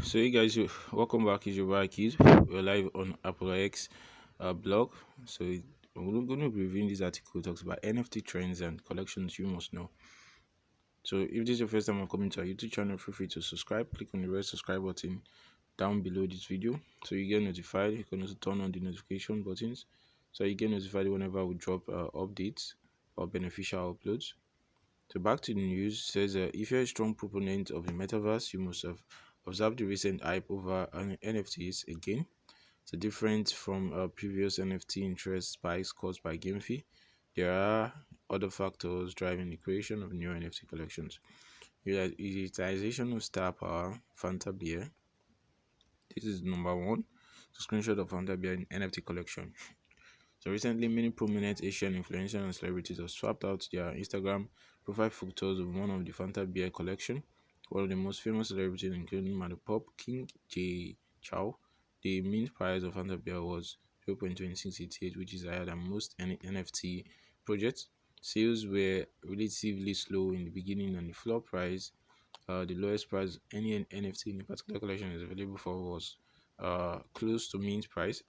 So hey guys, welcome back. It's your boy Keys. We're live on Apollox blog. We're going to be reviewing this article. It talks about NFT trends and collections you must know. So if this is your first time I'm coming to our YouTube channel, feel free to subscribe. Click on the red subscribe button down below this video so you get notified. You can also turn on the notification buttons so you get notified whenever we drop updates or beneficial uploads. So back to the news, says if you're a strong proponent of the metaverse, you must have observed the recent hype over NFTs again. So different from previous NFT interest spikes caused by game fee, there are other factors driving the creation of new NFT collections. Utilization of star power, Fanta beer. This is number one. So screenshot of Fanta beer in NFT collection. So recently, many prominent Asian influencers and celebrities have swapped out their Instagram profile photos of one of the Fanta beer collection. One of the most famous celebrities, including Pop King J Chow. The mint price of Fanta beer was 0.2688, which is higher than most NFT projects. Sales were relatively slow in the beginning, and the floor price, the lowest price any NFT in a particular collection is available for, was close to mint price.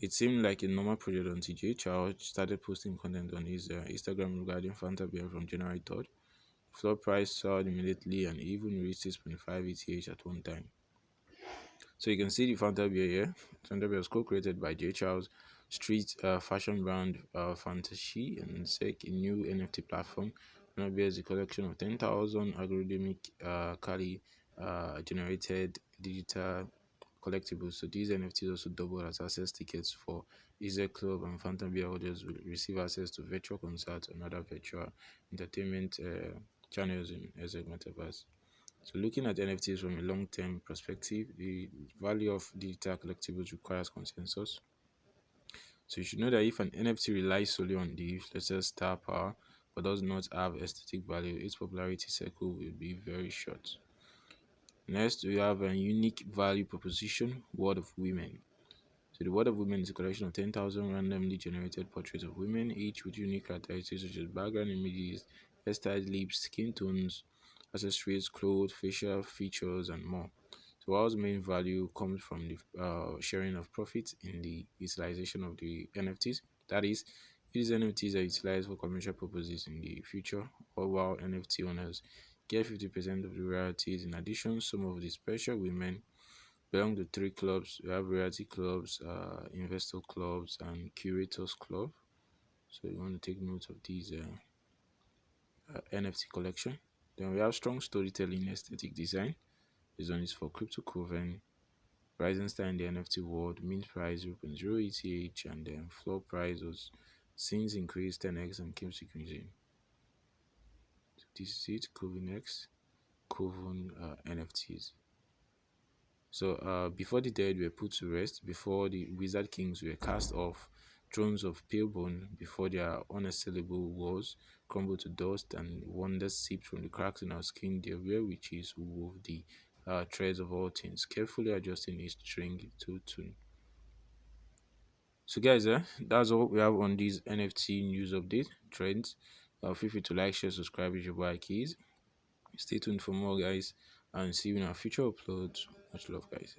It seemed like a normal project until Jay Chow started posting content on his Instagram regarding Fanta beer from January 3rd. Floor price soared immediately and even reached 6.5 ETH at one time. So you can see the Fanta beer here. Fanta beer was co-created by Jay Chow's street fashion brand Fantasy and Sec, a new NFT platform. Fanta beer is a collection of 10,000 algorithmically generated digital collectibles. So these NFTs also double as access tickets for Usdt Club, and Phantom beer holders will receive access to virtual concerts and other virtual entertainment channels in Usdt Metaverse. So looking at NFTs from a long-term perspective, the value of digital collectibles requires consensus. So you should know that if an NFT relies solely on the influencer's star power but does not have aesthetic value, its popularity cycle will be very short. Next, we have a unique value proposition, World of Women. So the World of Women is a collection of 10,000 randomly generated portraits of women, each with unique characteristics such as background images, hairstyles, lips, skin tones, accessories, clothes, facial features, and more. So while the main value comes from the sharing of profits in the utilization of the NFTs, that is, these NFTs are utilized for commercial purposes in the future, or while NFT owners get 50% of the royalties. In addition, some of the special women belong to three clubs. We have royalty clubs, investor clubs, and curators club. So you want to take note of these NFT collection. Then we have strong storytelling, aesthetic design. This one is for cryptocurrency, rising star in the NFT world, mint price 0.0 ETH, and then floor price was since increased 10x and keeps increasing. So this is it, CoinX, NFTs. So before the dead were put to rest, before the wizard kings were cast off thrones of pale bone, before their unassailable walls crumbled to dust and wonders seeped from the cracks in our skin, there were witches who wove the threads of all things, carefully adjusting each string to tune. So guys, that's all we have on these NFT news update trends. Feel free to like, share, subscribe with your boy Keys. Stay tuned for more, guys, and see you in our future uploads. Much love, guys.